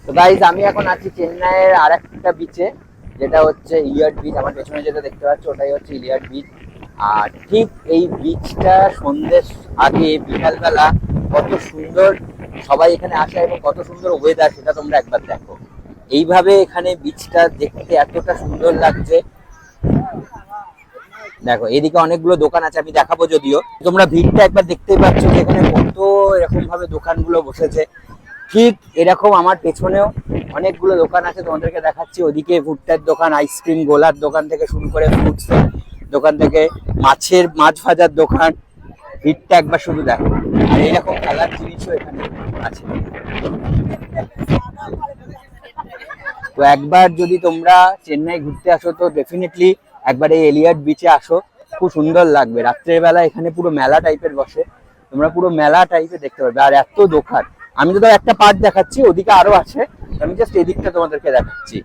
তো গাইজ আমি এখন আছি চেন্নাইয়ের আর একটা বিচে, যেটা হচ্ছে ইলিয়ট বিচ। আমার পেছনে যেটা দেখতে পাচ্ছ ওটাই হচ্ছে ইলিয়ট বিচ। আর ঠিক এই বিচটা সন্ধ্যের আগে বিকালবেলা কত সুন্দর সবাই এখানে আসে এবং কত সুন্দর ওয়েদার সেটা তোমরা একবার দেখো। এইভাবে এখানে বিচটা দেখতে এতটা সুন্দর লাগছে। দেখো এদিকে অনেকগুলো দোকান আছে, আমি দেখাবো যদিও। তোমরা ভিড়টা একবার দেখতেই পাচ্ছ যে এখানে কত এরকম ভাবে দোকানগুলো বসেছে। ঠিক এরকম আমার পেছনেও অনেকগুলো দোকান আছে, তোমাদেরকে দেখাচ্ছি। ওদিকে ভুট্টার দোকান, আইসক্রিম গোলার দোকান থেকে শুরু করে ফ্রুটস দোকান থেকে মাছ ভাজার দোকান। ভিড়টা একবার শুধু দেখো। আর এরকম খেলার জিনিসও এখানে আছে। তো একবার যদি তোমরা চেন্নাই ঘুরতে আসো তো ডেফিনেটলি একবার এই এলিয়ট বিচে আসো, খুব সুন্দর লাগবে। রাত্রের বেলা এখানে পুরো মেলা টাইপের বসে, তোমরা পুরো মেলা টাইপের দেখতে পারবে। আর এত দোকান, আমি তো একটা পার্ট দেখাচ্ছি, ওদিকে আরো আছে, আমি জাস্ট এদিকটা তোমাদেরকে দেখাচ্ছি।